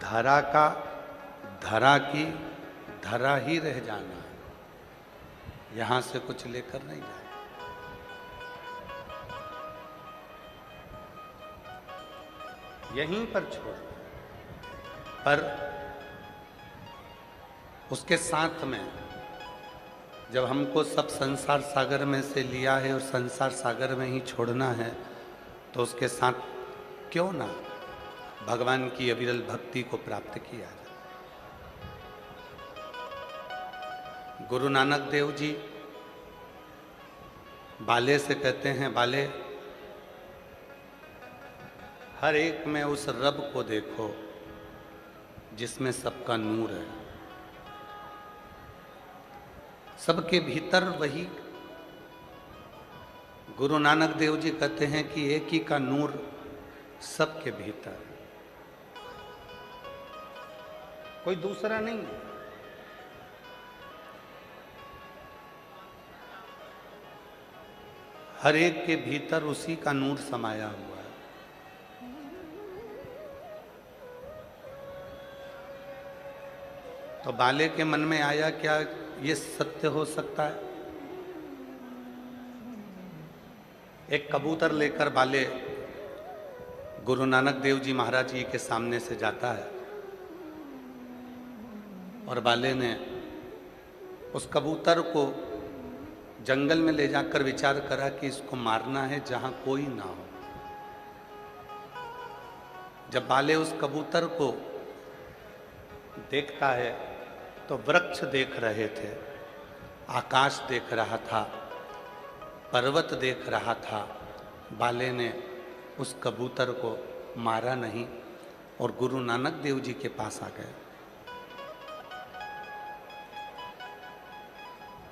धरा का धरा की धरा ही रह जाना है, यहां से कुछ लेकर नहीं जाना। यहीं पर छोड़, पर उसके साथ में जब हमको सब संसार सागर में से लिया है और संसार सागर में ही छोड़ना है, तो उसके साथ क्यों ना भगवान की अविरल भक्ति को प्राप्त किया जाए। गुरु नानक देव जी बाले से कहते हैं, बाले हर एक में उस रब को देखो जिसमें सबका नूर है। सबके भीतर वही गुरु नानक देव जी कहते हैं कि एक ही का नूर सबके भीतर, कोई दूसरा नहीं है। हर एक के भीतर उसी का नूर समाया हुआ है। तो बाले के मन में आया, क्या ये सत्य हो सकता है? एक कबूतर लेकर बाले गुरु नानक देव जी महाराज जी के सामने से जाता है और बाले ने उस कबूतर को जंगल में ले जाकर विचार करा कि इसको मारना है जहां कोई ना हो। जब बाले उस कबूतर को देखता है तो वृक्ष देख रहे थे, आकाश देख रहा था, पर्वत देख रहा था। बाले ने उस कबूतर को मारा नहीं और गुरु नानक देव जी के पास आ गए।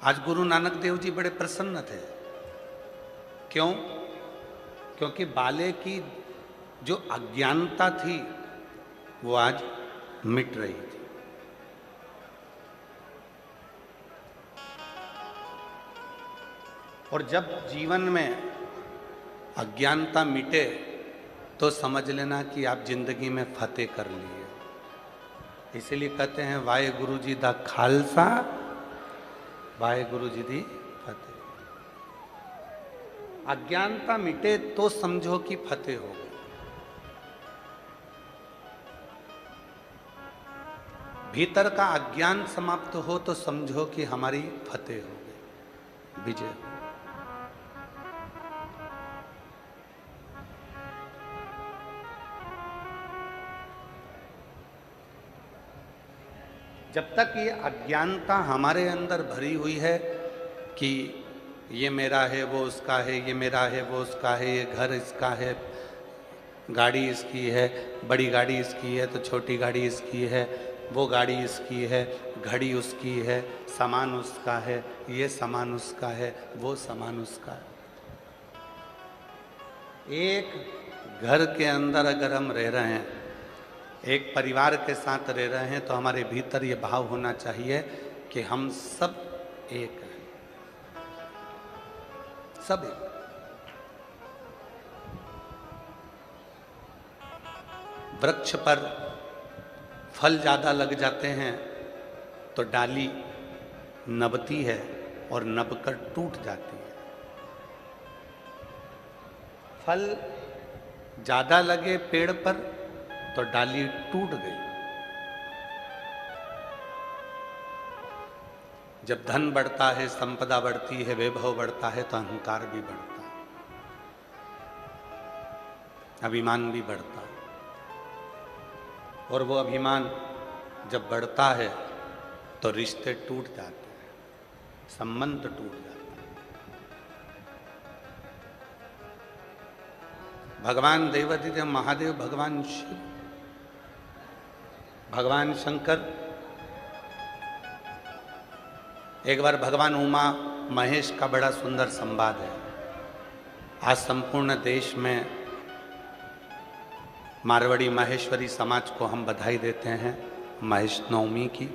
आज गुरु नानक देव जी बड़े प्रसन्न थे। क्यों? क्योंकि बाले की जो अज्ञानता थी वो आज मिट रही थी। और जब जीवन में अज्ञानता मिटे तो समझ लेना कि आप जिंदगी में फतेह कर लिए। इसीलिए कहते हैं वाहे गुरु जी दा खालसा, वाहे गुरु जी दी फतेह। अज्ञानता मिटे तो समझो कि फतेह हो गई। भीतर का अज्ञान समाप्त हो तो समझो कि हमारी फतेह हो गई, विजय। जब तक ये अज्ञानता हमारे अंदर भरी हुई है कि ये मेरा है, वो उसका है, ये मेरा है, वो उसका है, ये घर इसका है, गाड़ी इसकी है, बड़ी गाड़ी इसकी है तो छोटी गाड़ी इसकी है, वो गाड़ी इसकी है, घड़ी उसकी है, सामान उसका है, ये सामान उसका है, वो सामान उसका है। एक घर के अंदर अगर हम रह रहे हैं, एक परिवार के साथ रह रहे हैं, तो हमारे भीतर ये भाव होना चाहिए कि हम सब एक हैं, सब एक। वृक्ष पर फल ज्यादा लग जाते हैं तो डाली नबती है और नबकर टूट जाती है। फल ज्यादा लगे पेड़ पर तो डाली टूट गई। जब धन बढ़ता है, संपदा बढ़ती है, वैभव बढ़ता है तो अहंकार भी बढ़ता है, अभिमान भी बढ़ता है। और वो अभिमान जब बढ़ता है तो रिश्ते टूट जाते हैं, संबंध टूट जाते हैं। भगवान देवाधिदेव महादेव, भगवान शिव, भगवान शंकर, एक बार भगवान उमा महेश का बड़ा सुंदर संवाद है। आज संपूर्ण देश में मारवाड़ी माहेश्वरी समाज को हम बधाई देते हैं महेश नवमी की।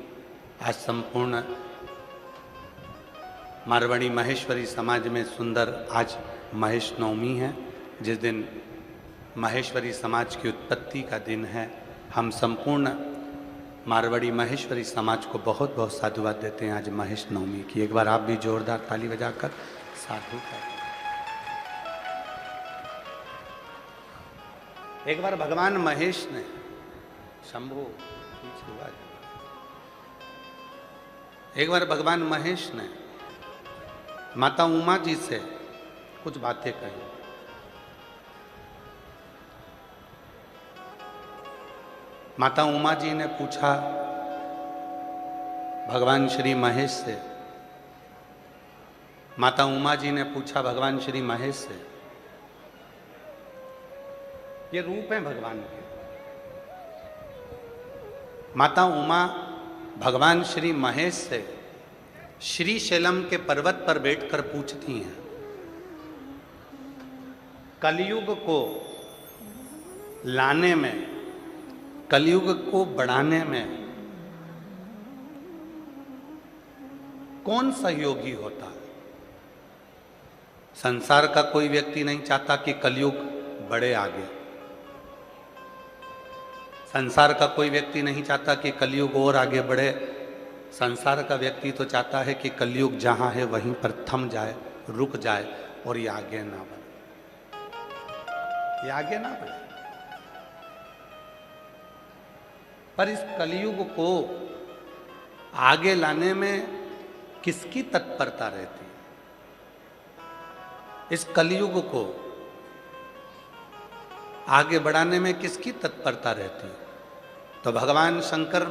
आज संपूर्ण मारवाड़ी माहेश्वरी समाज में सुंदर आज महेश नवमी है, जिस दिन माहेश्वरी समाज की उत्पत्ति का दिन है। हम संपूर्ण मारवाड़ी महेश्वरी समाज को बहुत बहुत साधुवाद देते हैं आज महेश नवमी की। एक बार आप भी जोरदार ताली बजाकर साधु कर। एक बार भगवान महेश ने शंभु पीछे हुआ, एक बार भगवान महेश ने माता उमा जी से कुछ बातें कही। माता उमा जी ने पूछा भगवान श्री महेश से, माता उमा जी ने पूछा भगवान श्री महेश से, ये रूप है भगवान के। माता उमा भगवान श्री महेश से श्री शैलम के पर्वत पर बैठकर पूछती हैं, कलयुग को लाने में, कलयुग को बढ़ाने में कौन सहयोगी होता है? संसार का कोई व्यक्ति नहीं चाहता कि कलयुग बढ़े आगे। संसार का कोई व्यक्ति नहीं चाहता कि कलयुग और आगे बढ़े। संसार का व्यक्ति तो चाहता है कि कलयुग जहां है वहीं पर थम जाए, रुक जाए और ये आगे ना बढ़े, ये आगे ना बढ़े। पर इस कलयुग को आगे लाने में किसकी तत्परता रहती है? इस कलयुग को आगे बढ़ाने में किसकी तत्परता रहती है? तो भगवान शंकर,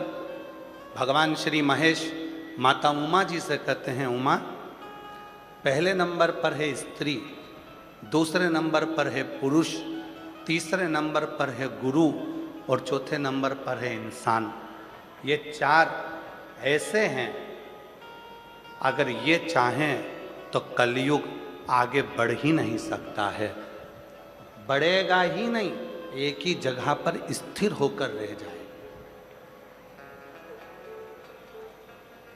भगवान श्री महेश माता उमा जी से कहते हैं, उमा, पहले नंबर पर है स्त्री, दूसरे नंबर पर है पुरुष, तीसरे नंबर पर है गुरु और चौथे नंबर पर है इंसान। ये चार ऐसे हैं, अगर ये चाहें तो कलयुग आगे बढ़ ही नहीं सकता है, बढ़ेगा ही नहीं, एक ही जगह पर स्थिर होकर रह जाए।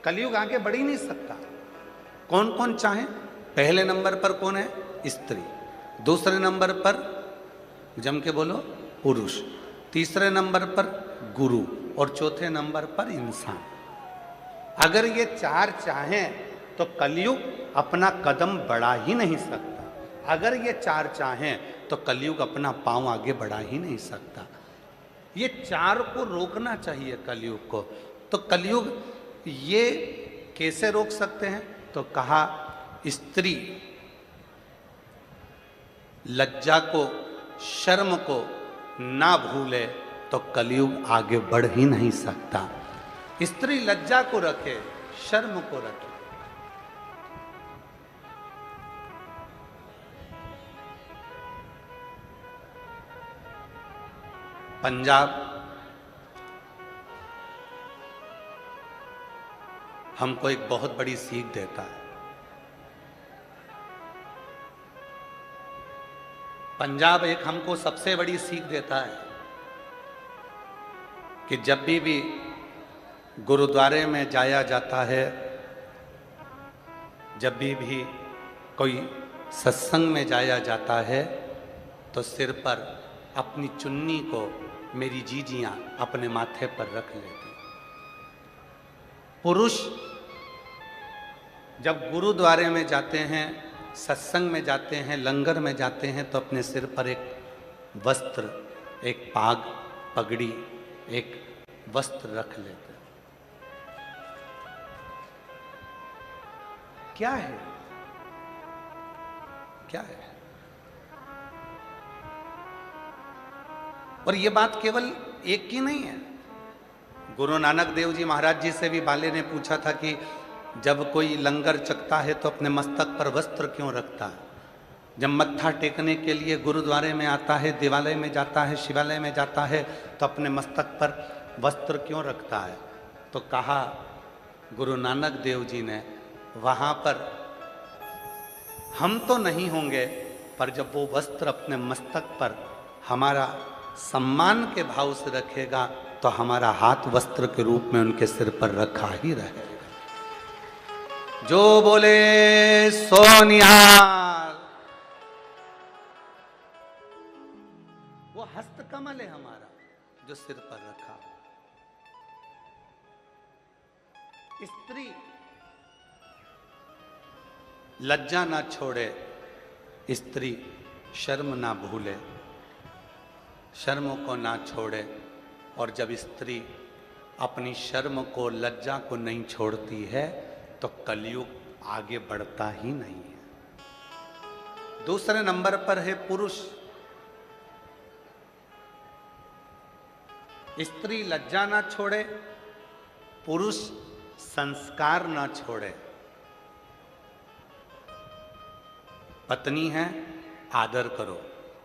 कलयुग आगे बढ़ ही नहीं सकता। कौन कौन चाहे? पहले नंबर पर कौन है? स्त्री, दूसरे नंबर पर जम के बोलो पुरुष, तीसरे नंबर पर गुरु और चौथे नंबर पर इंसान। अगर ये चार चाहें तो कलयुग अपना कदम बढ़ा ही नहीं सकता। अगर ये चार चाहें तो कलयुग अपना पांव आगे बढ़ा ही नहीं सकता। ये चार को रोकना चाहिए कलयुग को। तो कलयुग ये कैसे रोक सकते हैं? तो कहा, स्त्री लज्जा को, शर्म को ना भूले तो कलयुग आगे बढ़ ही नहीं सकता। स्त्री लज्जा को रखे, शर्म को रखे। पंजाब हमको एक बहुत बड़ी सीख देता है। पंजाब एक हमको सबसे बड़ी सीख देता है कि जब भी गुरुद्वारे में जाया जाता है, जब भी कोई सत्संग में जाया जाता है, तो सिर पर अपनी चुन्नी को मेरी जीजियां अपने माथे पर रख लेती। पुरुष जब गुरुद्वारे में जाते हैं, सत्संग में जाते हैं, लंगर में जाते हैं, तो अपने सिर पर एक वस्त्र, एक पाग, पगड़ी, एक वस्त्र रख लेते हैं। क्या है? क्या है? और ये बात केवल एक की नहीं है। गुरु नानक देव जी महाराज जी से भी बाले ने पूछा था कि जब कोई लंगर चखता है तो अपने मस्तक पर वस्त्र क्यों रखता है? जब मत्था टेकने के लिए गुरुद्वारे में आता है, देवालय में जाता है, शिवालय में जाता है, तो अपने मस्तक पर वस्त्र क्यों रखता है? तो कहा गुरु नानक देव जी ने, वहाँ पर हम तो नहीं होंगे, पर जब वो वस्त्र अपने मस्तक पर हमारा सम्मान के भाव से रखेगा तो हमारा हाथ वस्त्र के रूप में उनके सिर पर रखा ही रहेगा। जो बोले सो निहाल। वो हस्त कमल है हमारा जो सिर पर रखा। स्त्री लज्जा ना छोड़े, स्त्री शर्म ना भूले, शर्म को ना छोड़े। और जब स्त्री अपनी शर्म को, लज्जा को नहीं छोड़ती है तो कलयुग आगे बढ़ता ही नहीं है। दूसरे नंबर पर है पुरुष। स्त्री लज्जा ना छोड़े, पुरुष संस्कार ना छोड़े। पत्नी है, आदर करो।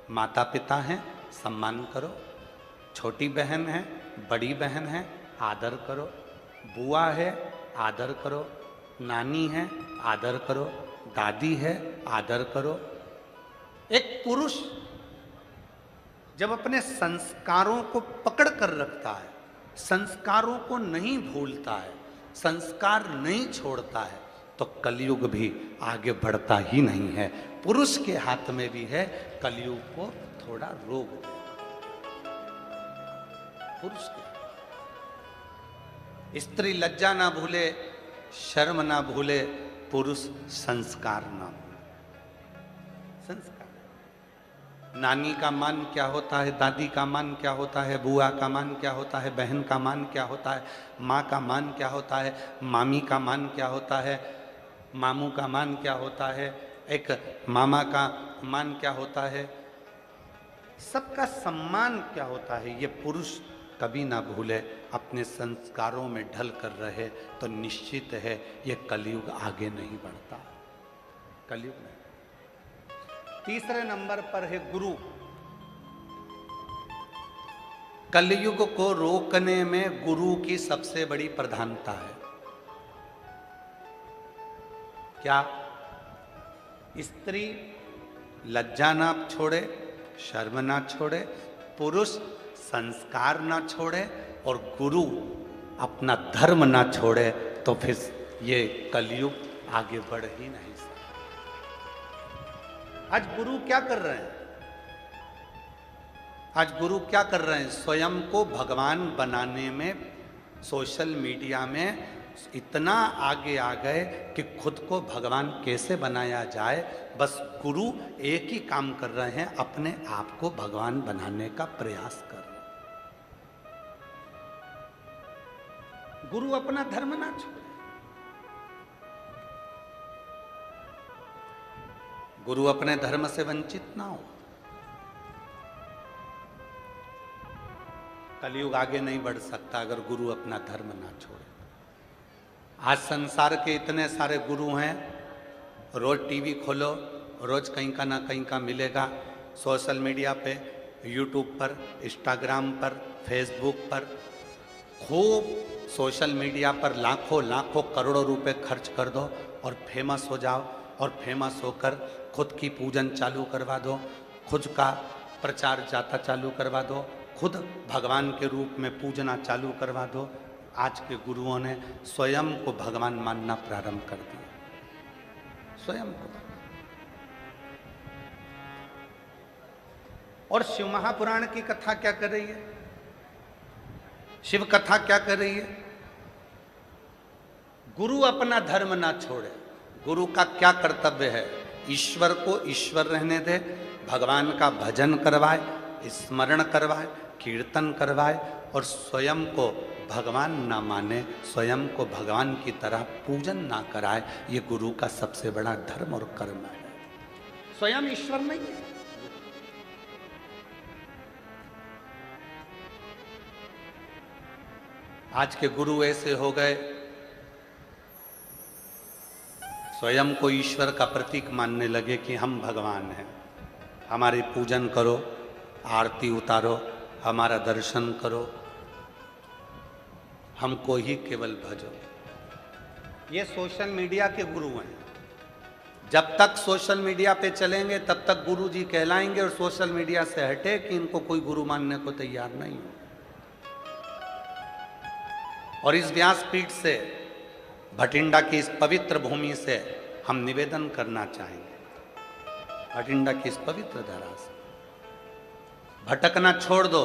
माता पिता हैं, सम्मान करो। छोटी बहन है, बड़ी बहन है, आदर करो। बुआ है, आदर करो। नानी है, आदर करो। दादी है, आदर करो। एक पुरुष जब अपने संस्कारों को पकड़ कर रखता है, संस्कारों को नहीं भूलता है, संस्कार नहीं छोड़ता है, तो कलयुग भी आगे बढ़ता ही नहीं है। पुरुष के हाथ में भी है कलयुग को थोड़ा रोक दे। पुरुष के, स्त्री लज्जा ना भूले, शर्म ना भूले, पुरुष संस्कार ना भूले। संस्कार, नानी का मान क्या होता है, दादी का मान क्या होता है, बुआ का मान क्या होता है, बहन का मान क्या होता है, माँ का मान क्या होता है, मामी का मान क्या होता है, मामू का मान क्या होता है, एक मामा का मान क्या होता है, सबका सम्मान क्या होता है, ये पुरुष कभी ना भूले, अपने संस्कारों में ढल कर रहे तो निश्चित है ये कलयुग आगे नहीं बढ़ता। कलयुग नहीं। तीसरे नंबर पर है गुरु। कलयुग को रोकने में गुरु की सबसे बड़ी प्रधानता है। क्या? स्त्री लज्जा ना छोड़े, शर्म ना छोड़े, पुरुष संस्कार ना छोड़े और गुरु अपना धर्म ना छोड़े, तो फिर ये कलयुग आगे बढ़ ही नहीं सकता। आज गुरु क्या कर रहे हैं? आज गुरु क्या कर रहे हैं? स्वयं को भगवान बनाने में सोशल मीडिया में इतना आगे आ गए कि खुद को भगवान कैसे बनाया जाए, बस गुरु एक ही काम कर रहे हैं, अपने आप को भगवान बनाने का प्रयास कर रहे हैं। गुरु अपना धर्म ना छोड़े। गुरु अपने धर्म से वंचित ना हो। कलयुग आगे नहीं बढ़ सकता अगर गुरु अपना धर्म ना छोड़े। आज संसार के इतने सारे गुरु हैं, रोज टीवी खोलो, रोज कहीं का ना कहीं का मिलेगा। सोशल मीडिया पे, यूट्यूब पर, इंस्टाग्राम पर, फेसबुक पर, खूब सोशल मीडिया पर लाखों लाखों करोड़ों रुपए खर्च कर दो और फेमस हो जाओ, और फेमस होकर खुद की पूजन चालू करवा दो, खुद का प्रचार जाता चालू करवा दो, खुद भगवान के रूप में पूजना चालू करवा दो। आज के गुरुओं ने स्वयं को भगवान मानना प्रारंभ कर दिया। स्वयं को। और शिव महापुराण की कथा क्या कर रही है? शिव कथा क्या कर रही है? गुरु अपना धर्म ना छोड़े। गुरु का क्या कर्तव्य है? ईश्वर को ईश्वर रहने दे, भगवान का भजन करवाए, स्मरण करवाए, कीर्तन करवाए, और स्वयं को भगवान ना माने, स्वयं को भगवान की तरह पूजन ना कराए। ये गुरु का सबसे बड़ा धर्म और कर्म है। स्वयं ईश्वर नहीं है। आज के गुरु ऐसे हो गए, स्वयं को ईश्वर का प्रतीक मानने लगे कि हम भगवान हैं, हमारी पूजन करो, आरती उतारो, हमारा दर्शन करो, हमको ही केवल भजो। ये सोशल मीडिया के गुरु हैं। जब तक सोशल मीडिया पे चलेंगे तब तक गुरु जी कहलाएंगे, और सोशल मीडिया से हटे कि इनको कोई गुरु मानने को तैयार नहीं हो। और इस व्यासपीठ से, भटिंडा की इस पवित्र भूमि से हम निवेदन करना चाहेंगे, भटिंडा की इस पवित्र धरा से भटकना छोड़ दो।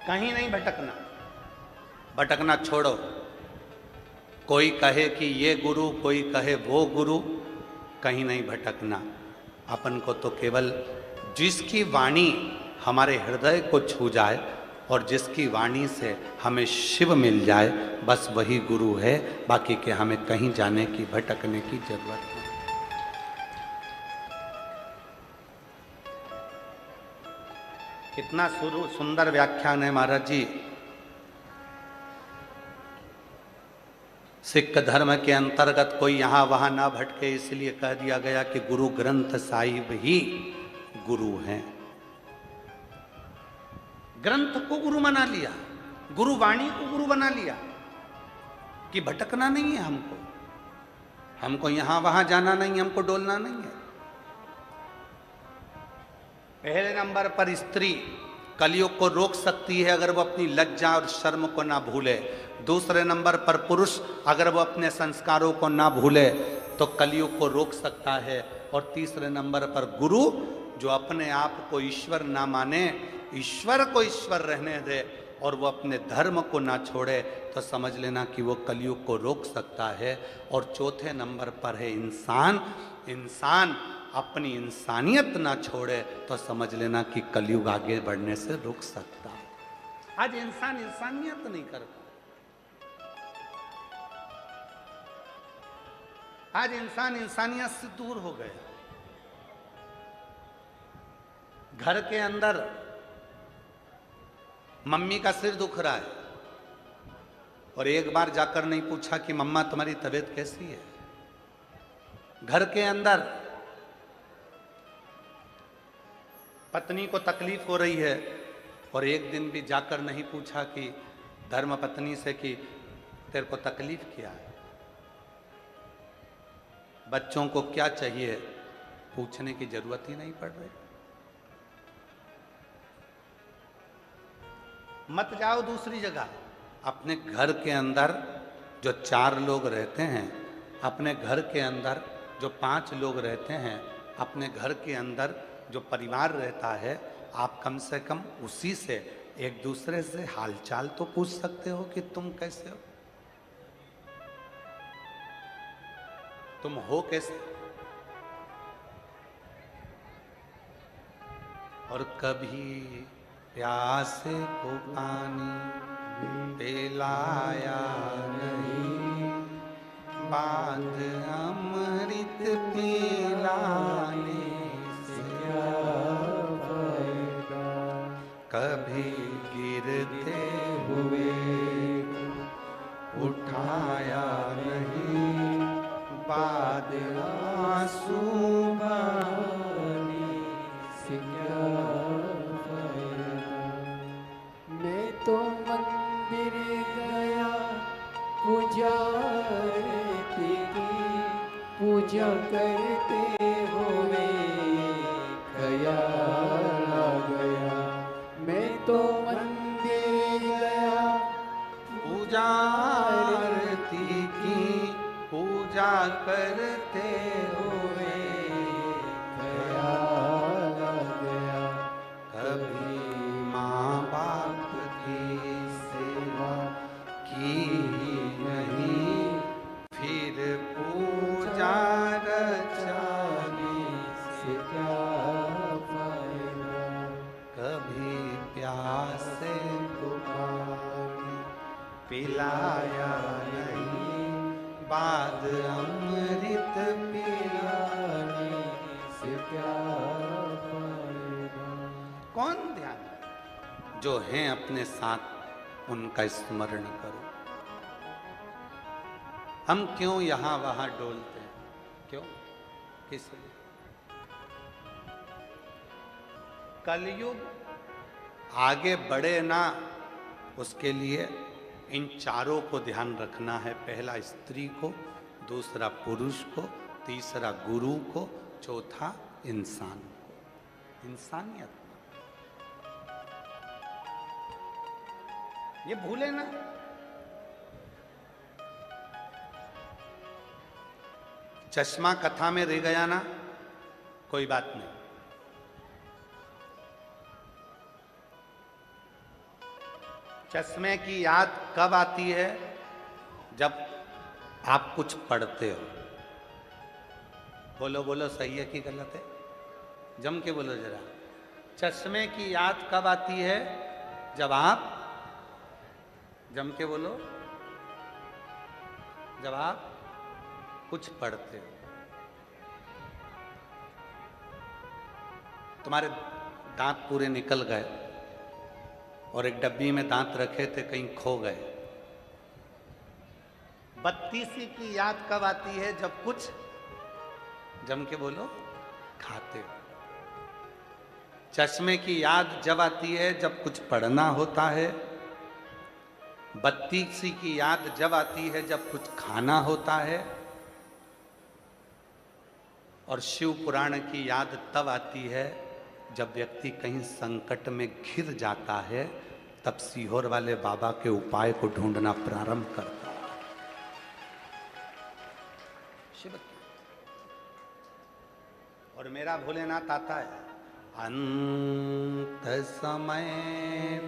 कहीं नहीं भटकना, भटकना छोड़ो। कोई कहे कि ये गुरु, कोई कहे वो गुरु, कहीं नहीं भटकना। अपन को तो केवल जिसकी वाणी हमारे हृदय को छू जाए और जिसकी वाणी से हमें शिव मिल जाए, बस वही गुरु है। बाकी के हमें कहीं जाने की, भटकने की जरूरत नहीं। कितना सुंदर व्याख्यान है महाराज जी। सिख धर्म के अंतर्गत कोई यहां वहां ना भटके, इसलिए कह दिया गया कि गुरु ग्रंथ साहिब ही गुरु हैं। ग्रंथ को गुरु बना लिया, गुरु वाणी को गुरु बना लिया कि भटकना नहीं है हमको, हमको यहां वहां जाना नहीं, हमको डोलना नहीं है। पहले नंबर पर स्त्री कलयुग को रोक सकती है अगर वो अपनी लज्जा और शर्म को ना भूले। दूसरे नंबर पर पुरुष अगर वो अपने संस्कारों को ना भूले तो कलयुग को रोक सकता है। और तीसरे नंबर पर गुरु जो अपने आप को ईश्वर ना माने, ईश्वर को ईश्वर रहने दे और वो अपने धर्म को ना छोड़े, तो समझ लेना कि वो कलयुग को रोक सकता है। और चौथे नंबर पर है इंसान। इंसान अपनी इंसानियत ना छोड़े तो समझ लेना कि कलयुग आगे बढ़ने से रुक सकता है। आज इंसान इंसानियत नहीं करता, आज इंसान इंसानियत से दूर हो गया। घर के अंदर मम्मी का सिर दुख रहा है और एक बार जाकर नहीं पूछा कि मम्मा तुम्हारी तबीयत कैसी है। घर के अंदर पत्नी को तकलीफ हो रही है और एक दिन भी जाकर नहीं पूछा कि धर्म पत्नी से कि तेरे को तकलीफ क्या है। बच्चों को क्या चाहिए पूछने की जरूरत ही नहीं पड़ रही। मत जाओ दूसरी जगह, अपने घर के अंदर जो 4 लोग रहते हैं, अपने घर के अंदर जो 5 लोग रहते हैं, अपने घर के अंदर जो परिवार रहता है, आप कम से कम उसी से एक दूसरे से हालचाल तो पूछ सकते हो कि तुम कैसे हो, तुम हो कैसे। और कभी प्यासे को पानी पिलाया नहीं, बाद अमृत पिलाने से क्या फायदा। कभी गिरते हुए उठाया नहीं, बाद आंसू बहाने से क्या फायदा। मैं तो मंदिर गया पुजारती की पूजा करते हुए ख्याल आ गया। मैं तो मंदिर गया पूजारती की पूजा करते हुए ख्याल आ गया। कभी माँ बाप की सेवा की नहीं, फिर पूजा रचाने से क्या फायदा। कभी प्यासे को पानी पिलाया नहीं, बाद अमृत पिलाने से क्या फायदा। कौन ध्यान जो हैं अपने साथ उनका स्मरण करो। हम क्यों यहां वहां डोलते हैं, क्यों, किस लिए। कलयुग आगे बढ़े ना, उसके लिए इन चारों को ध्यान रखना है। पहला स्त्री को, दूसरा पुरुष को, तीसरा गुरु को, चौथा इंसान को। इंसानियत ये भूले ना। चश्मा कथा में रह गया ना, कोई बात नहीं। चश्मे की याद कब आती है? जब आप कुछ पढ़ते हो। बोलो बोलो, सही है कि गलत है? जम के बोलो जरा। चश्मे की याद कब आती है? जब आप, जम के बोलो, जब आप कुछ पढ़ते हो। तुम्हारे दांत पूरे निकल गए और एक डब्बी में दांत रखे थे, कहीं खो गए। बत्तीसी की याद कब आती है? जब कुछ, जम के बोलो, खाते हो। चश्मे की याद जब आती है जब कुछ पढ़ना होता है। बत्तीसी की याद जब आती है जब कुछ खाना होता है। और शिव पुराण की याद तब आती है जब व्यक्ति कहीं संकट में घिर जाता है, तब सीहोर वाले बाबा के उपाय को ढूंढना प्रारंभ करता है। शिव और मेरा भोलेनाथ आता है। अंत समय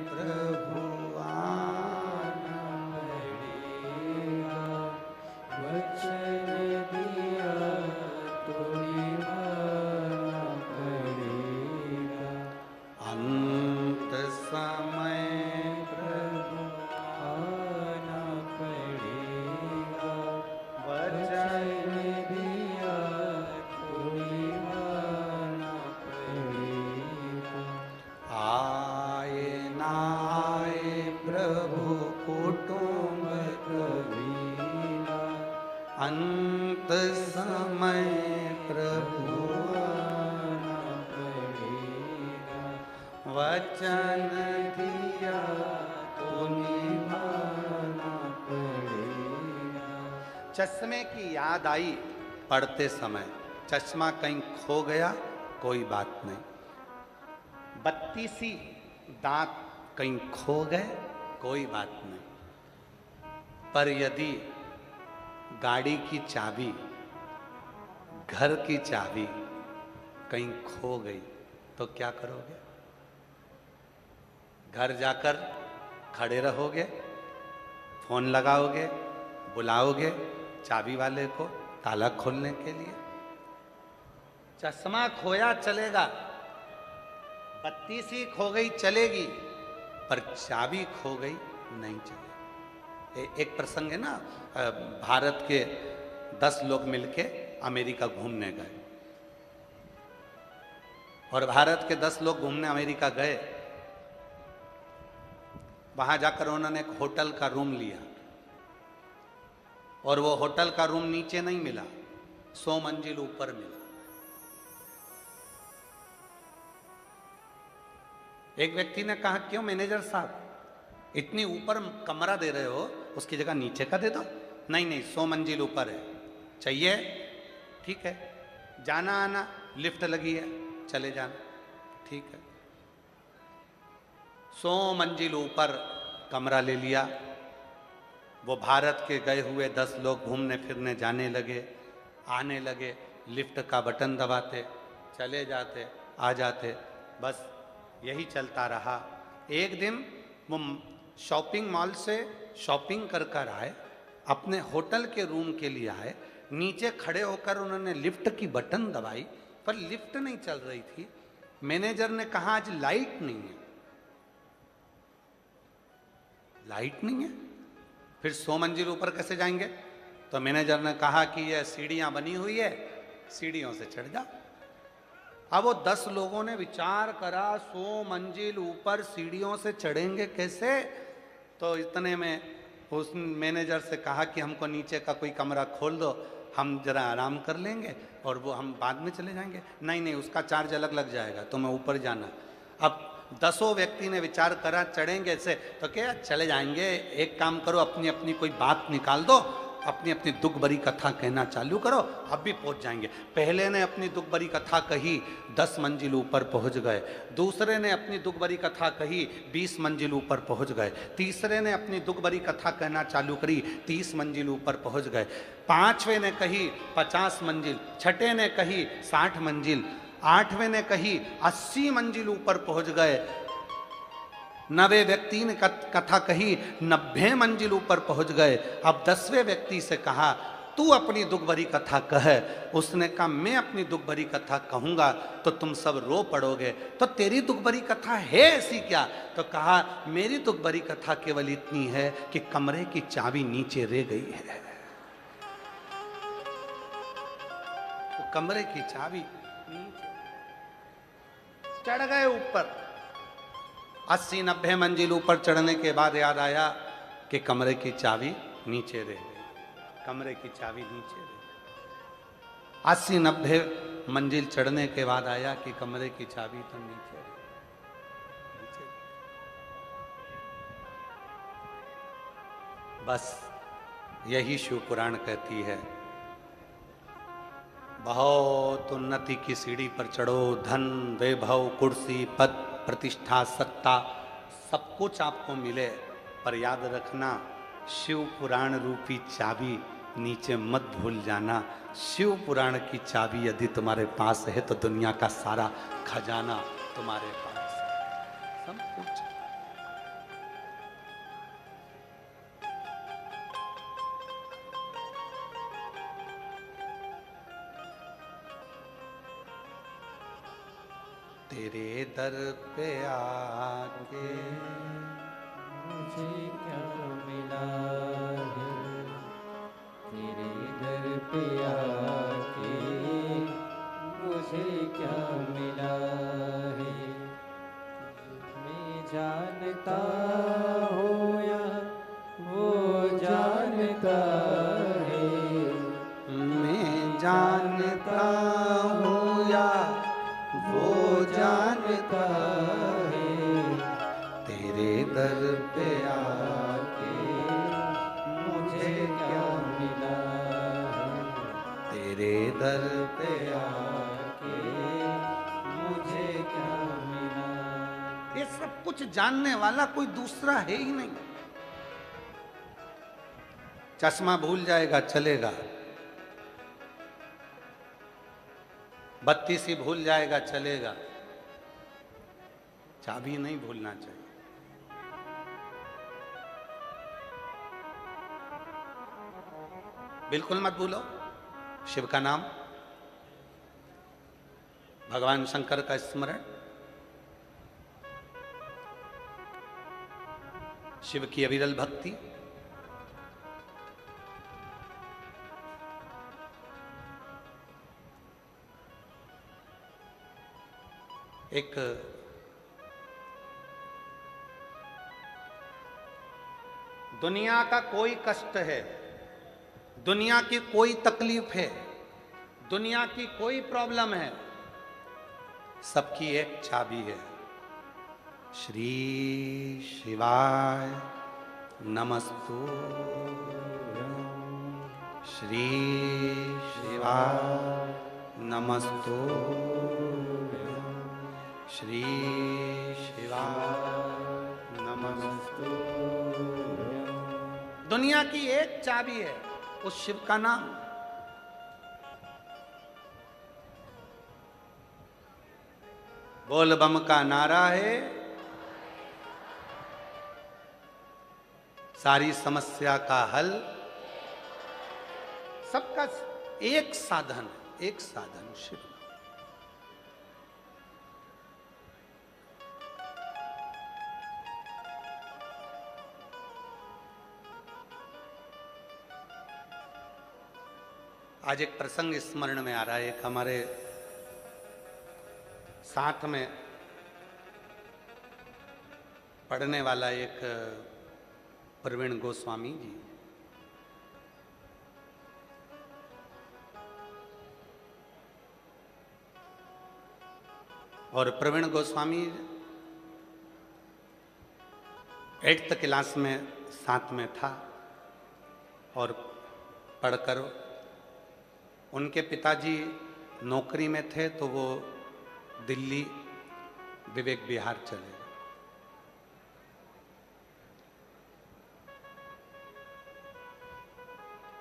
प्रभु आना पड़ेगा, वचन दिया तो निभाना पड़ेगा। अंत समय प्रभु आना पड़ेगा, वचन दिया तो निभाना पड़ेगा। आए ना आए प्रभु कुटुंब कबीरा अंत समय प्रभु आना पड़ेगा, वचन दिया तो निभाना पड़ेगा। चश्मे की याद आई पढ़ते समय। चश्मा कहीं खो गया, कोई बात नहीं। बत्तीसी दांत कहीं खो गए, कोई बात नहीं। पर यदि गाड़ी की चाबी, घर की चाबी कहीं खो गई तो क्या करोगे? घर जाकर खड़े रहोगे, फोन लगाओगे, बुलाओगे चाबी वाले को ताला खोलने के लिए? चश्मा खोया चलेगा, बत्तीसी खो गई चलेगी, पर चाबी खो गई नहीं चलेगी। एक प्रसंग है ना, भारत के 10 लोग मिलके अमेरिका घूमने गए और भारत के 10 लोग घूमने अमेरिका गए। वहां जाकर उन्होंने एक होटल का रूम लिया और वो होटल का रूम नीचे नहीं मिला, 100 मंजिल ऊपर मिला। एक व्यक्ति ने कहा, क्यों मैनेजर साहब, इतनी ऊपर कमरा दे रहे हो, उसकी जगह नीचे का दे दो। नहीं नहीं, 100 मंजिल ऊपर है, चाहिए? ठीक है, जाना आना, लिफ्ट लगी है, चले जाना, ठीक है। 100 मंजिल ऊपर कमरा ले लिया। वो भारत के गए हुए 10 लोग घूमने फिरने जाने लगे, आने लगे, लिफ्ट का बटन दबाते, चले जाते, आ जाते, बस यही चलता रहा। एक दिन वो शॉपिंग मॉल से शॉपिंग कर कर आए, अपने होटल के रूम के लिए आए। नीचे खड़े होकर उन्होंने लिफ्ट की बटन दबाई, पर लिफ्ट नहीं चल रही थी। मैनेजर ने कहा, आज लाइट नहीं है। लाइट नहीं है, फिर 100 मंजिल ऊपर कैसे जाएंगे? तो मैनेजर ने कहा कि यह सीढ़ियां बनी हुई है, सीढ़ियों से चढ़ जाओ। अब वो 10 लोगों ने विचार करा, 100 मंजिल ऊपर सीढ़ियों से चढ़ेंगे कैसे? तो इतने में उस मैनेजर से कहा कि हमको नीचे का कोई कमरा खोल दो, हम जरा आराम कर लेंगे और वो हम बाद में चले जाएंगे। नहीं नहीं, उसका चार्ज अलग लग जाएगा, तुम्हें ऊपर जाना। अब 10 व्यक्ति ने विचार करा, चढ़ेंगे ऐसे, तो क्या चले जाएंगे। एक काम करो, अपनी अपनी कोई बात निकाल दो, अपनी अपनी दुख भरी कथा कहना चालू करो, अब भी पहुंच जाएंगे। पहले ने अपनी दुख भरी कथा कही, 10 मंजिल ऊपर पहुंच गए। दूसरे ने अपनी दुख भरी कथा कही, 20 मंजिल ऊपर पहुंच गए। तीसरे ने अपनी दुख भरी कथा कहना चालू करी, 30 मंजिल ऊपर पहुंच गए। पांचवें ने कही 50 मंजिल, छठे ने कही 60 मंजिल, आठवें ने कही 80 मंजिल ऊपर पहुंच गए। 9वें व्यक्ति ने कथा कही, 90 मंजिल ऊपर पहुंच गए। अब 10वें व्यक्ति से कहा तू अपनी दुख भरी कथा कह। उसने कहा मैं अपनी दुख भरी कथा कहूंगा तो तुम सब रो पड़ोगे, तो तेरी दुख भरी कथा है ऐसी क्या? तो कहा मेरी दुख भरी कथा केवल इतनी है कि कमरे की चाबी नीचे रह गई है। तो कमरे की चाबी नीचे, चढ़ गए ऊपर। 80-90 मंजिल ऊपर चढ़ने के बाद याद आया कि कमरे की चाबी नीचे रह गई। कमरे की चाबी नीचे रह गई। 80-90 मंजिल चढ़ने के बाद आया कि कमरे की चाबी तो नीचे रह गई। नीचे। बस यही शिव पुराण कहती है, बहुत उन्नति की सीढ़ी पर चढ़ो, धन वैभव कुर्सी पद प्रतिष्ठा सत्ता सब कुछ आपको मिले, पर याद रखना शिव पुराण रूपी चाबी नीचे मत भूल जाना। शिव पुराण की चाबी यदि तुम्हारे पास है तो दुनिया का सारा खजाना तुम्हारे पास है, सब कुछ। तेरे दर पे आके मुझे क्या मिला है, तेरे दर पे आके मुझे क्या मिला है। मैं जानता हूँ या वो जानता है, मैं जानता हूँ या वो जानता है, तेरे दर पे आके मुझे क्या मिला है, तेरे दर पे आके मुझे क्या मिला। ये सब कुछ जानने वाला कोई दूसरा है ही नहीं। चश्मा भूल जाएगा चलेगा, बत्ती सी भूल जाएगा चलेगा, चाबी नहीं भूलना चाहिए। बिल्कुल मत भूलो शिव का नाम, भगवान शंकर का स्मरण, शिव की अविरल भक्ति। एक दुनिया का कोई कष्ट है, दुनिया की कोई तकलीफ है, दुनिया की कोई प्रॉब्लम है, सबकी एक चाबी है, श्री शिवाय नमस्तु, श्री शिवाय नमस्तु, श्री शिवाय नमस्तु। दुनिया की एक चाबी है उस शिव का नाम। बोल बम का नारा है, सारी समस्या का हल, सबका एक साधन, एक साधन शिव। आज एक प्रसंग स्मरण में आ रहा है। एक हमारे साथ में पढ़ने वाला एक प्रवीण गोस्वामी जी, और प्रवीण गोस्वामी 8th क्लास में साथ में था, और पढ़कर उनके पिताजी नौकरी में थे तो वो दिल्ली विवेक विहार चले गए।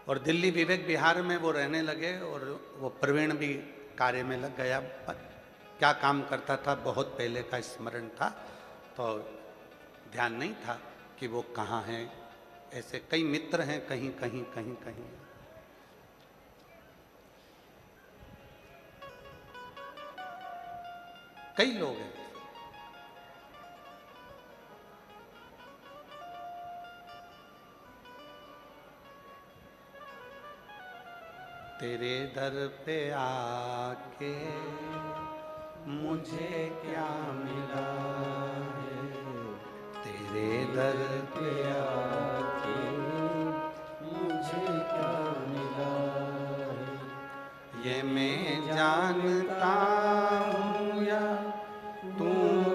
और दिल्ली विवेक विहार में वो रहने लगे, और वो प्रवीण भी कार्य में लग गया। क्या काम करता था बहुत पहले का स्मरण था, तो ध्यान नहीं था कि वो कहाँ हैं। ऐसे कई मित्र हैं, कहीं कहीं कहीं कहीं। कई लोग हैं। तेरे दर पे आके मुझे क्या मिला है, तेरे दर पे आके मुझे क्या मिला है, ये मैं जानता हूँ या तू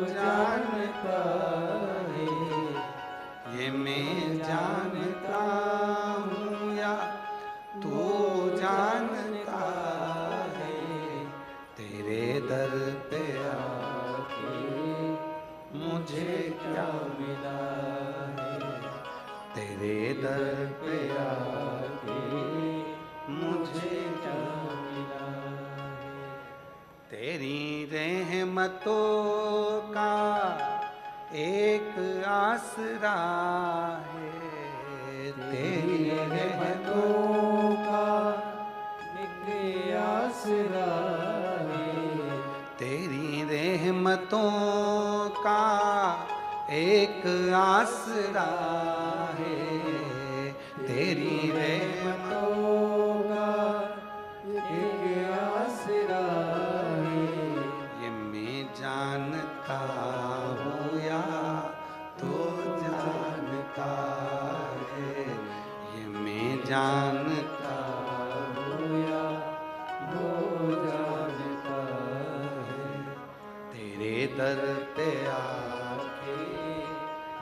जानता है, ये मैं जानता हूँ या तू जानता है, तेरे दर पे आके मुझे क्या मिला है, तेरे दर पे आके मुझे क्या मिला है। तेरी रहमतों का एक आसरा है, तेरी रहमतों का एक आसरा है, तेरी रहमतों का एक आसरा है, तेरी रहमतों का एक आसरा है, ये मैं जानता हूँ या तू जानता है, ये मैं जानता हूँ या वो जानता है, तेरे दर पे आके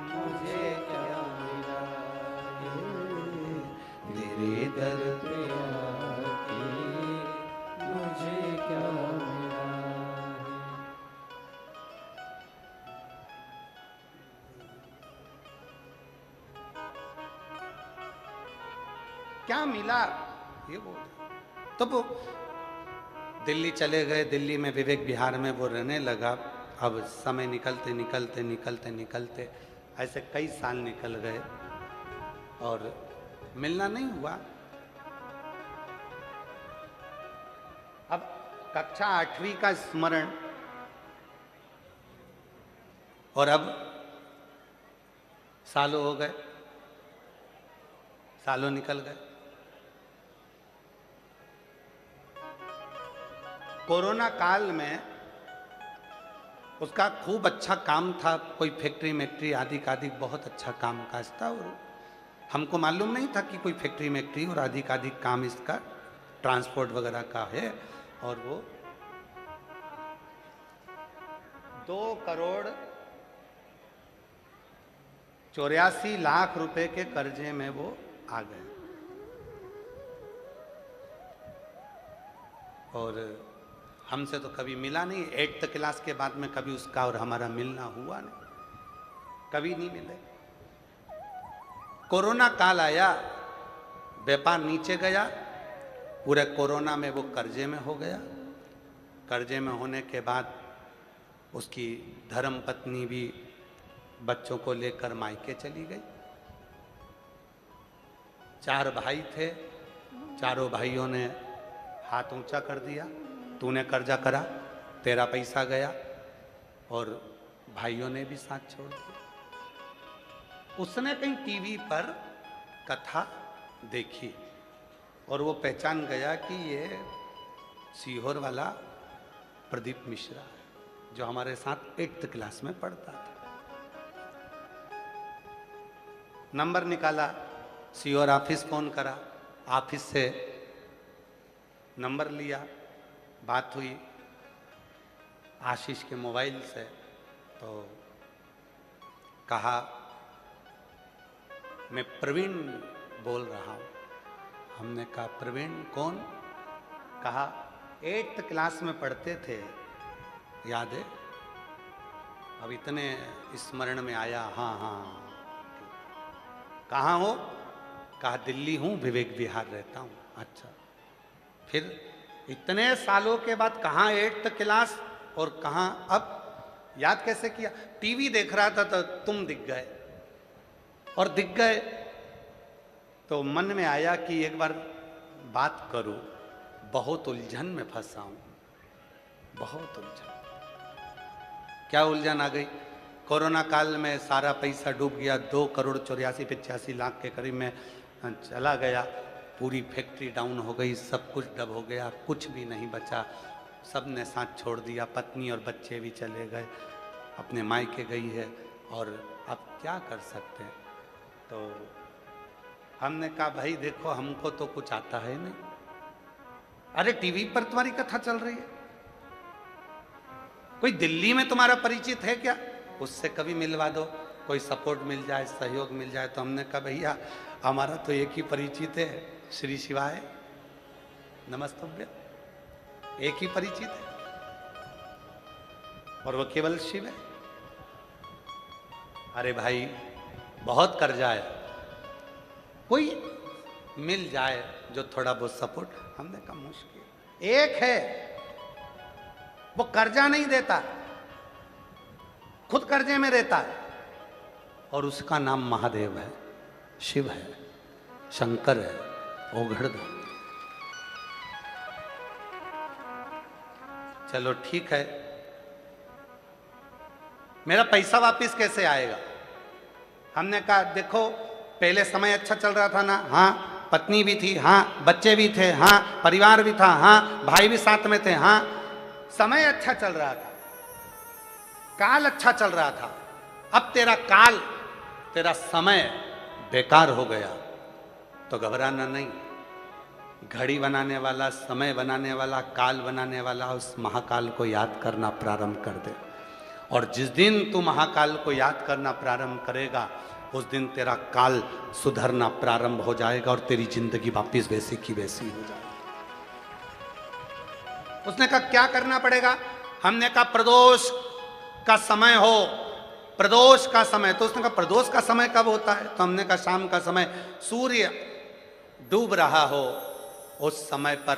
मुझे क्या मिला है, तेरे दर पे आके मुझे क्या मिला है। क्या मिला, ये बोल। तो वो दिल्ली चले गए, दिल्ली में विवेक विहार में वो रहने लगा। अब समय निकलते निकलते निकलते निकलते ऐसे कई साल निकल गए और मिलना नहीं हुआ। अब कक्षा 8वीं का स्मरण, और अब सालों हो गए, सालों निकल गए। कोरोना काल में उसका खूब अच्छा काम था, कोई फैक्ट्री मैक्ट्री आदि का आदि बहुत अच्छा काम काज था, और हमको मालूम नहीं था कि कोई फैक्ट्री मैक्ट्री और आदि का आदि काम इसका ट्रांसपोर्ट वगैरह का है। और वो 2,84,00,000 रुपए के कर्जे में वो आ गए। और हमसे तो कभी मिला नहीं, 8th क्लास के बाद में कभी उसका और हमारा मिलना हुआ नहीं, कभी नहीं मिले। कोरोना काल आया, व्यापार नीचे गया, पूरे कोरोना में वो कर्जे में हो गया। कर्जे में होने के बाद उसकी धर्म पत्नी भी बच्चों को लेकर मायके चली गई। 4 भाई थे, चारों भाइयों ने हाथ ऊंचा कर दिया, तूने कर्जा करा, तेरा पैसा गया, और भाइयों ने भी साथ छोड़ दिया। उसने कहीं टीवी पर कथा देखी और वो पहचान गया कि ये सीहोर वाला प्रदीप मिश्रा है, जो हमारे साथ 8th क्लास में पढ़ता था। नंबर निकाला, सीहोर ऑफिस फोन करा, ऑफिस से नंबर लिया, बात हुई आशीष के मोबाइल से, तो कहा मैं प्रवीण बोल रहा हूँ। हमने कहा प्रवीण कौन? कहा 8th क्लास में पढ़ते थे, याद है? अब इतने स्मरण में आया। हाँ हाँ। कहाँ हो? कहा दिल्ली हूँ, विवेक विहार रहता हूँ। अच्छा, फिर इतने सालों के बाद कहाँ 8th क्लास और कहाँ अब याद कैसे किया? टीवी देख रहा था तो तुम दिख गए, और दिख गए तो मन में आया कि एक बार बात करूं, बहुत उलझन में फंसा हूं, बहुत उलझन। क्या उलझन आ गई? कोरोना काल में सारा पैसा डूब गया, 2,84,85,00,000 के करीब में चला गया, पूरी फैक्ट्री डाउन हो गई, सब कुछ डब हो गया, कुछ भी नहीं बचा, सब ने साथ छोड़ दिया, पत्नी और बच्चे भी चले गए, अपने मायके गई है, और अब क्या कर सकते हैं? तो हमने कहा भाई देखो हमको तो कुछ आता है नहीं। अरे टीवी पर तुम्हारी कथा चल रही है, कोई दिल्ली में तुम्हारा परिचित है क्या? उससे कभी मिलवा दो, कोई सपोर्ट मिल जाए, सहयोग मिल जाए। तो हमने कहा भैया हमारा तो एक ही परिचित है, श्री शिवाय नमस्तभ्य, एक ही परिचित है और वो केवल शिव है। अरे भाई बहुत कर्जा है, कोई मिल जाए जो थोड़ा बहुत सपोर्ट। हमने कहा मुश्किल। एक है वो कर्जा नहीं देता, खुद कर्जे में रहता है, और उसका नाम महादेव है, शिव है, शंकर है, ओघड़धाम। चलो ठीक है, मेरा पैसा वापस कैसे आएगा? हमने कहा देखो पहले समय अच्छा चल रहा था ना, हाँ पत्नी भी थी, हाँ बच्चे भी थे, हाँ परिवार भी था, हाँ भाई भी साथ में थे, हाँ समय अच्छा चल रहा था, काल अच्छा चल रहा था। अब तेरा काल, तेरा समय बेकार हो गया तो घबराना नहीं। घड़ी बनाने वाला, समय बनाने वाला, काल बनाने वाला उस महाकाल को याद करना प्रारंभ कर दे, और जिस दिन तू महाकाल को याद करना प्रारंभ करेगा उस दिन तेरा काल सुधरना प्रारंभ हो जाएगा और तेरी जिंदगी वापिस वैसी की वैसी हो जाएगी। उसने कहा क्या करना पड़ेगा? हमने कहा प्रदोष का समय हो, प्रदोष का समय। तो उसने कहा प्रदोष का समय कब होता है? तो हमने कहा शाम का समय, सूर्य डूब रहा हो, उस समय पर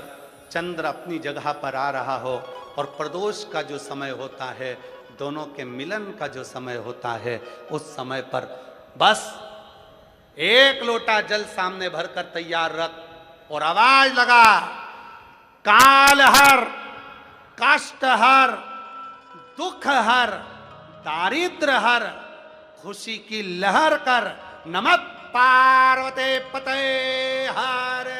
चंद्र अपनी जगह पर आ रहा हो, और प्रदोष का जो समय होता है, दोनों के मिलन का जो समय होता है, उस समय पर बस एक लोटा जल सामने भरकर तैयार रख और आवाज लगा, काल हर, कष्ट हर, दुख हर, दारिद्र हर, खुशी की लहर कर, नमः पार्वते पते हर।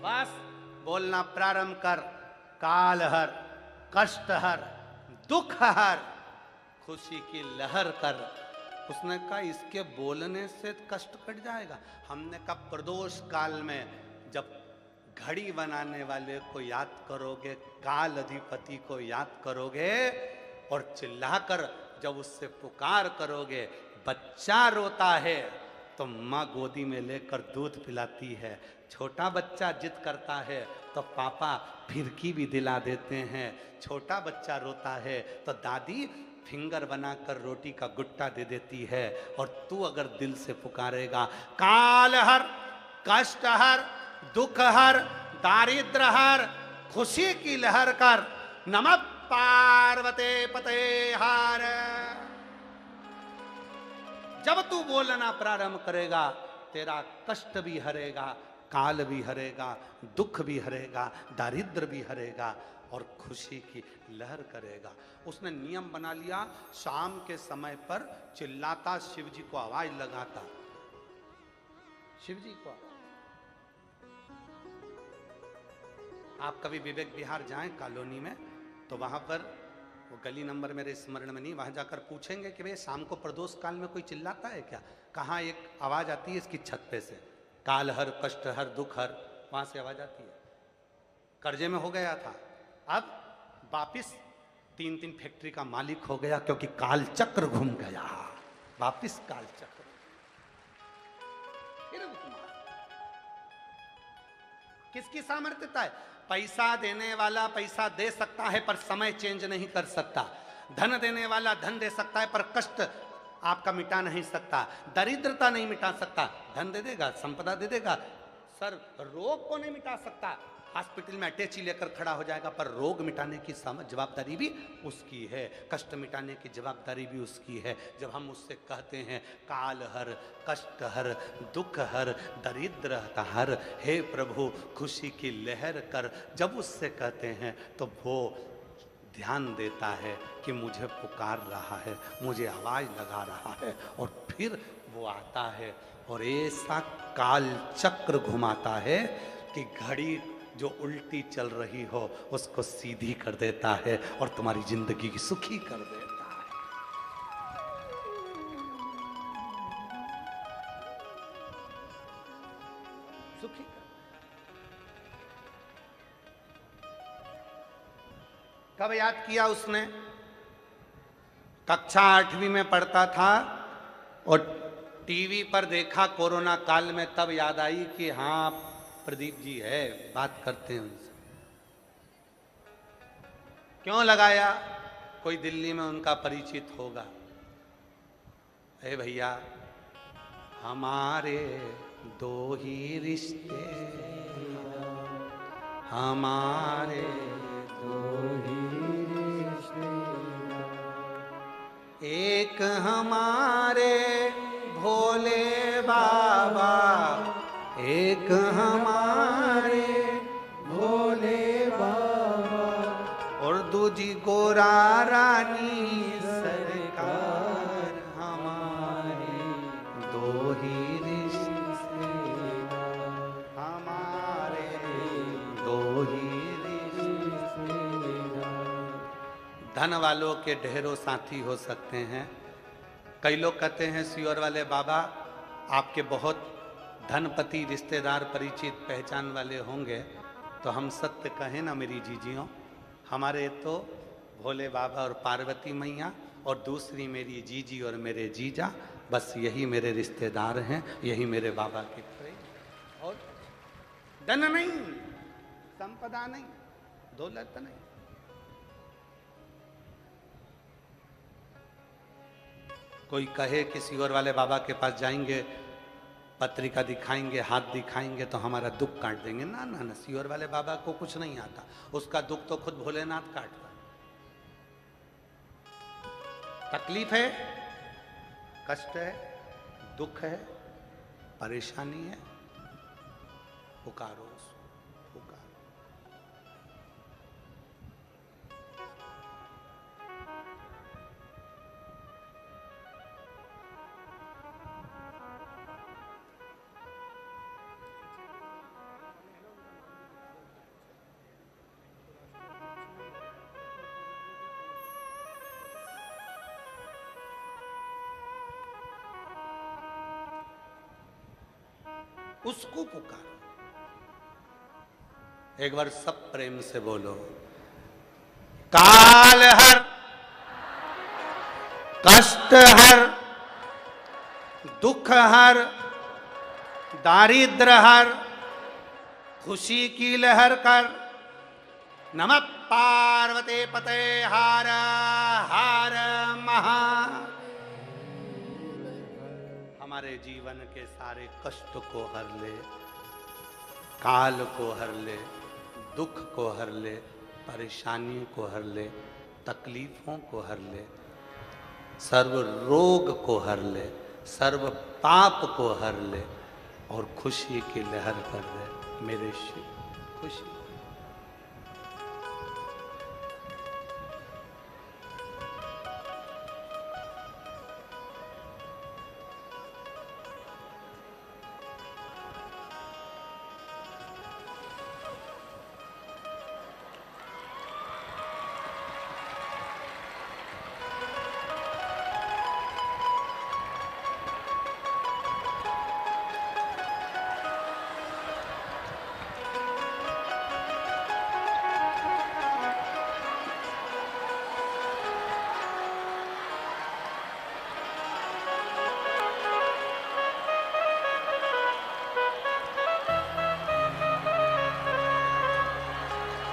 बस बोलना प्रारंभ कर, काल हर, कष्ट हर, दुख हर, खुशी की लहर कर। उसने कहा इसके बोलने से कष्ट कट जाएगा। हमने कहा प्रदोष काल में जब घड़ी बनाने वाले को याद करोगे, काल अधिपति को याद करोगे, और चिल्लाकर जब उससे पुकार करोगे, बच्चा रोता है तो माँ गोदी में लेकर दूध पिलाती है, छोटा बच्चा जिद करता है तो पापा फिरकी भी दिला देते हैं, छोटा बच्चा रोता है तो दादी फिंगर बनाकर रोटी का गुट्टा दे देती है। और तू अगर दिल से पुकारेगा, काल हर, कष्ट हर, दुख हर, दारिद्र हर, खुशी की लहर कर, नमः पार्वते पते हर। जब तू बोलना प्रारंभ करेगा, तेरा कष्ट भी हरेगा, काल भी हरेगा, दुख भी हरेगा, दारिद्र भी हरेगा, और खुशी की लहर करेगा। उसने नियम बना लिया, शाम के समय पर चिल्लाता, शिव जी को आवाज लगाता, शिव जी को। आप कभी विवेक विहार जाएं कॉलोनी में, तो वहां पर वो गली नंबर मेरे स्मरण में नहीं, वहां जाकर पूछेंगे कि भाई शाम को प्रदोष काल में कोई चिल्लाता है क्या? कहाँ एक आवाज आती है इसकी छत पे से, काल हर, कष्ट हर, दुख हर, वहां से आवाज आती है। कर्जे में हो गया था, अब वापिस 3-3 फैक्ट्री का मालिक हो गया, क्योंकि काल चक्र घूम गया, वापिस काल चक्र। किसकी सामर्थ्यता है? पैसा देने वाला पैसा दे सकता है पर समय चेंज नहीं कर सकता। धन देने वाला धन दे सकता है पर कष्ट आपका मिटा नहीं सकता, दरिद्रता नहीं मिटा सकता। धन दे देगा, संपदा दे देगा, सर रोग को नहीं मिटा सकता, हॉस्पिटल में अटैची लेकर खड़ा हो जाएगा, पर रोग मिटाने की जवाबदारी भी उसकी है, कष्ट मिटाने की जवाबदारी भी उसकी है। जब हम उससे कहते हैं काल हर, कष्ट हर, दुख हर, दरिद्र हर, हे प्रभु खुशी की लहर कर, जब उससे कहते हैं तो वो ध्यान देता है कि मुझे पुकार रहा है, मुझे आवाज लगा रहा है, और फिर वो आता है और ऐसा काल चक्र घुमाता है कि घड़ी जो उल्टी चल रही हो उसको सीधी कर देता है और तुम्हारी जिंदगी की सुखी कर देता है। सुखी कर। कब याद किया उसने? कक्षा 8वीं में पढ़ता था और टीवी पर देखा कोरोना काल में, तब याद आई कि हाँ प्रदीप जी है, बात करते हैं उनसे। क्यों लगाया? कोई दिल्ली में उनका परिचित होगा। अरे भैया हमारे दो ही रिश्ते, हमारे दो ही रिश्ते, एक हमारे भोले बाबा, एक हमारे भोले बाबा, और दूजी गोरा रानी सरकार, हमारे दो ही रिश्ते, हमारे दो ही रिश्ते। धन वालों के ढेरों साथी हो सकते हैं। कई लोग कहते हैं सियोर वाले बाबा आपके बहुत धनपति रिश्तेदार परिचित पहचान वाले होंगे, तो हम सत्य कहें ना मेरी जीजियों, हमारे तो भोले बाबा और पार्वती मैया और दूसरी मेरी जीजी और मेरे जीजा, बस यही मेरे रिश्तेदार हैं, यही मेरे बाबा के प्रेम। और धन नहीं, संपदा नहीं, दौलत नहीं। कोई कहे कि सियोर वाले बाबा के पास जाएंगे, पत्रिका दिखाएंगे, हाथ दिखाएंगे तो हमारा दुख काट देंगे। ना ना ना, सियोर वाले बाबा को कुछ नहीं आता, उसका दुख तो खुद भोलेनाथ काटता। तकलीफ है, कष्ट है, दुख है, परेशानी है, पुकारो उसको, पुकारो। उसको पुकारो। एक बार सब प्रेम से बोलो, काल हर, कष्ट हर, दुख हर, दारिद्र हर, खुशी की लहर कर, नमः पार्वती पते हार हार महा। हमारे जीवन के सारे कष्ट को हर ले, काल को हर ले, दुख को हर ले, परेशानी को हर ले, तकलीफों को हर ले, सर्व रोग को हर ले, सर्व पाप को हर ले और खुशी की लहर कर दे मेरे शिव। खुशी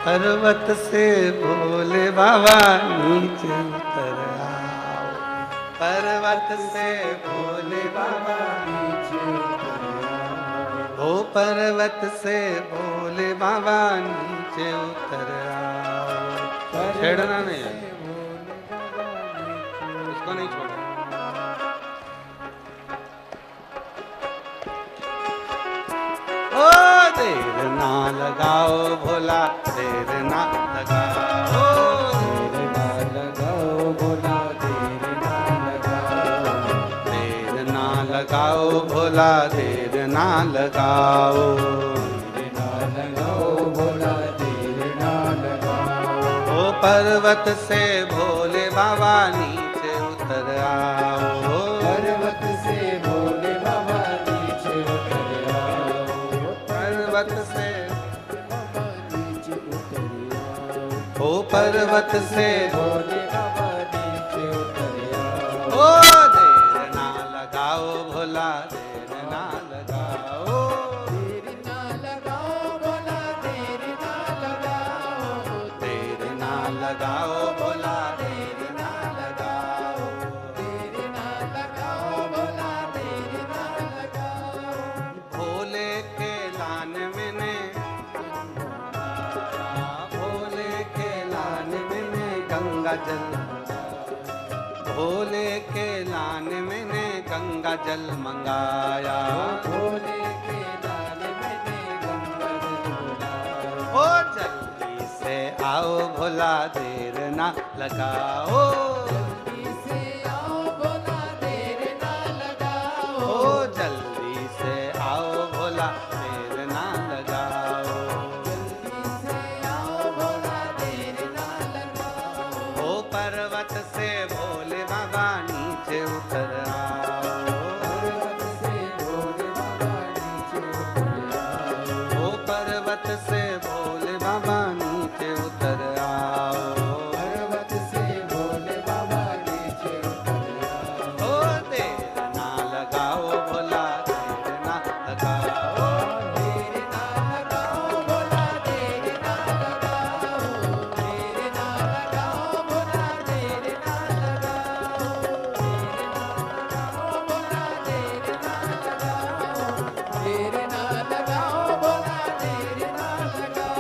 पर्वत से भोले बाबा नीचे उतर आओ, पर्वत से भोले बाबा नीचे उतर आओ, ओ पर्वत से भोले बाबा नीचे उतर आओ। छेड़ना नहीं है, उसको नहीं छोड़ना। ओ देर ना लगाओ भोला, देर ना लगाओ, देर ना लगाओ भोला, देर ना लगाओ, देर ना लगाओ भोला, देर ना लगाओ, देर ना लगाओ भोला, देर ना लगाओ। ओ पर्वत से भोले बाबा नीचे उतर आओ। पर्वत से भोले बाबा नीचे उतर आओ, पर्वत से बाबा नीचे उतर आओ, ओ पर्वत से भोले बाबा नीचे उतर आओ। ओ देर ना लगाओ भोला, देर ना लगाओ, देर ना लगाओ भोला, देर ना लगाओ, देर ना लगाओ भोला, देर ना लगाओ, देर ना लगाओ भोला, देर ना लगाओ। भोले के लान में ने, भोले के लान में ने गंगा जल, भोले के लान में ने गंगा जल मंगाया। भोले के लाल मैंने गंगा जल बुलाया। ओ जल्दी से आओ भोला, देर ना लगाओ, जल्दी से आओ भोला, देर ना लगाओ। ओ जल्दी से आओ भोला, देर ना लगाओ, जल्दी से आओ भोला, देर ना लगाओ। ओ पर्वत से भोले बाबा नीचे उतर आओ। पर्वत से भोले बाबा नीचे उतर आओ। ओ पर्वत से भोले बाबा नीचे उतर आओ। पर्वत से भोले बाबा नीचे उतर आओ। ओ देर ना लगाओ भोला, देर ना लगाओ, देर ना लगाओ भोला, देर ना लगाओ, देर ना लगाओ भोला, देर ना लगाओ, देर ना लगाओ भोला, देर ना लगाओ, देर ना लगाओ भोला, देर ना लगाओ।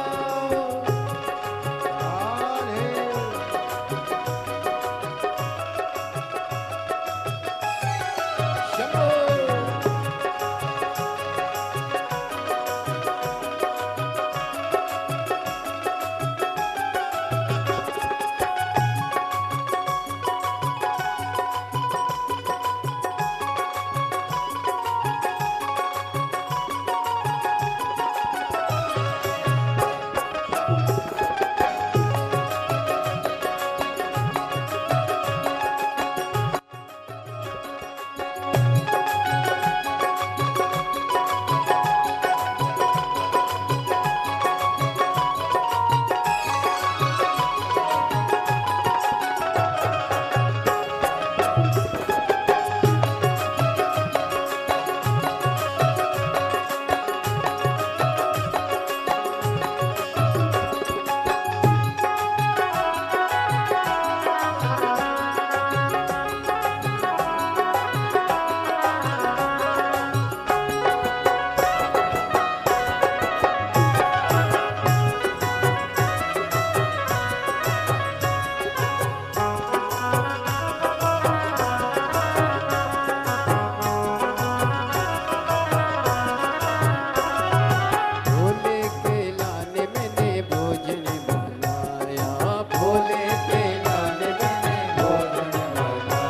शंभो। भोले के लाने मैंने भोजन बनाया। भोले के लाने मैंने भोजन बनाया।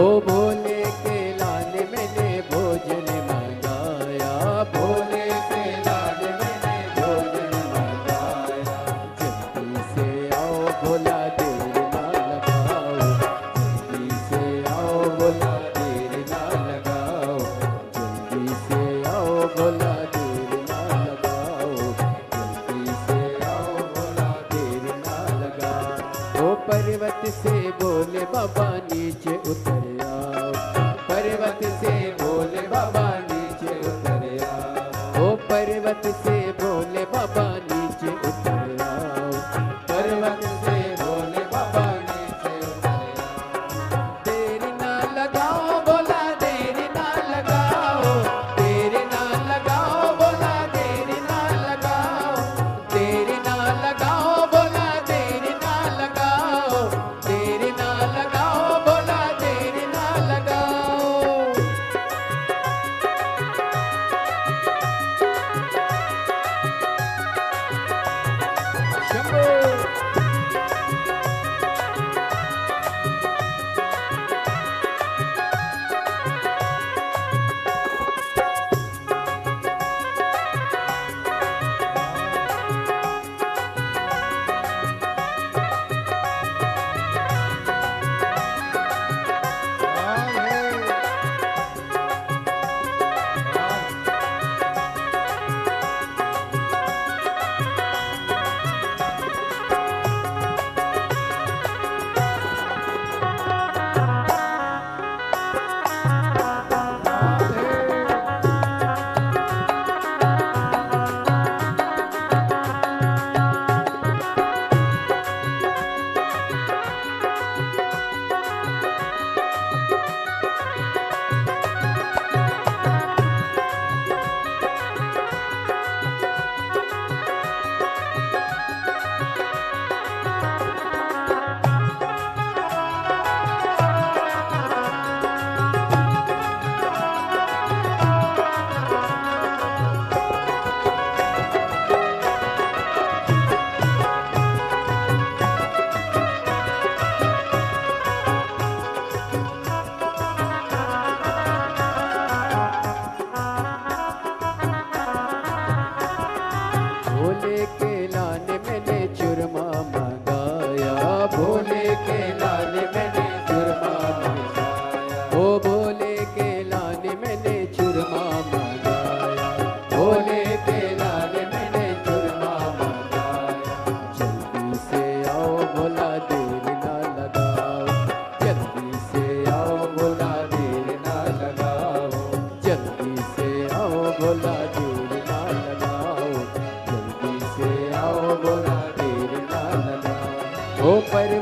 ओ भोले के लाने मैंने भोजन बनाया। भोले के लाने मैंने भोजन बनाया। जल्दी से आओ भोला, देर ना लगाओ, जल्दी से आओ भोला, देर ना लगाओ, जल्दी से आओ भोला, देर ना लगाओ, जल्दी से आओ भोला, देर ना लगाओ। ओ पर्वत से भोले बाबा नीचे उतर आओ।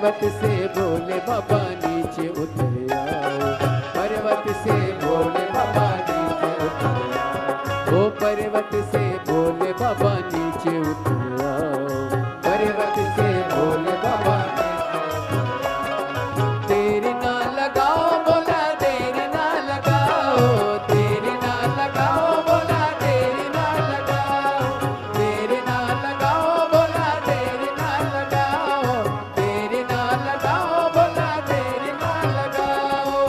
पर्वत से भोले बाबा नीचे उतर आओ, पर्वत से भोले बाबा नीचे उतर आओ, ओ पर्वत से भोले बाबा नीचे उतर आओ, पर्वत से भोले बाबा देर ना लगाओ बोला देर ना लगाओ, देर ना लगाओ बोला देर ना लगाओ, देर ना लगाओ बोला देर ना लगाओ, देर ना लगाओ बोला देर ना लगाओ।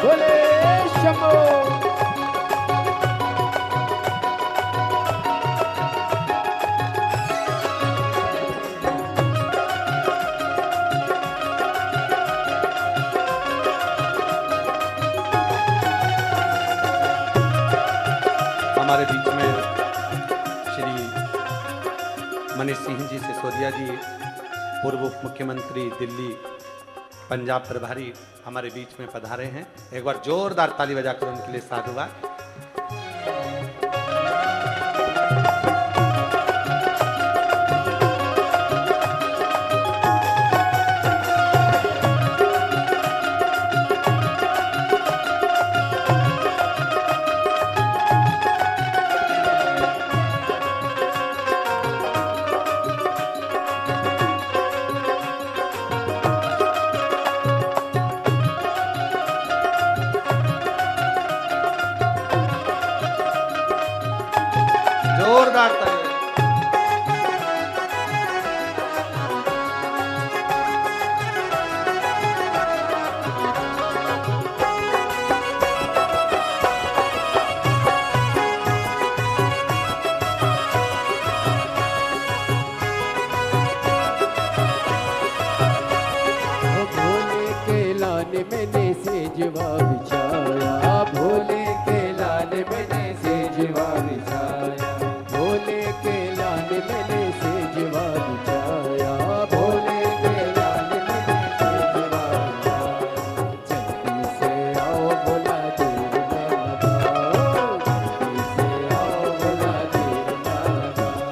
बोले शंभो। हमारे बीच में श्री मनीष सिंह जी सिसोदिया जी, पूर्व उप मुख्यमंत्री दिल्ली पंजाब प्रभारी, हमारे बीच में पधारे हैं। एक बार जोरदार ताली बजाकर उनके लिए साधुवाद। जोरदार ताली। भोले के लाने मैंने सेजवा बिछाया, भोले के लाने मैंने सेजवा बिछाया, भोले के लाने मैंने सेजवा बिछाया, भोले के लाने मैंने सेजवा बिछाया। जल्दी से आओ बोला देर ना लगाओ, जल्दी से आओ बोला देर ना लगाओ,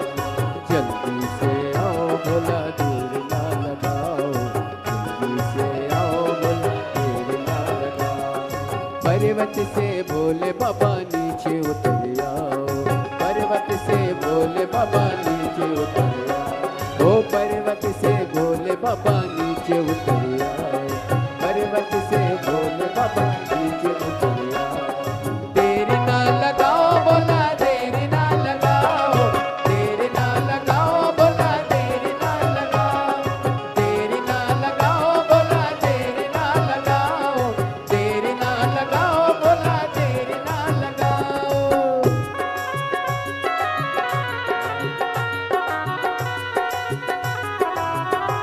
जल्दी से आओ बोला देर ना लगाओ, जल्दी से आओ बोला देर ना लगाओ। पर्वत से भोले बाबा नीचे उतर आओ, पर्वत से भोले बाबा नीचे उतर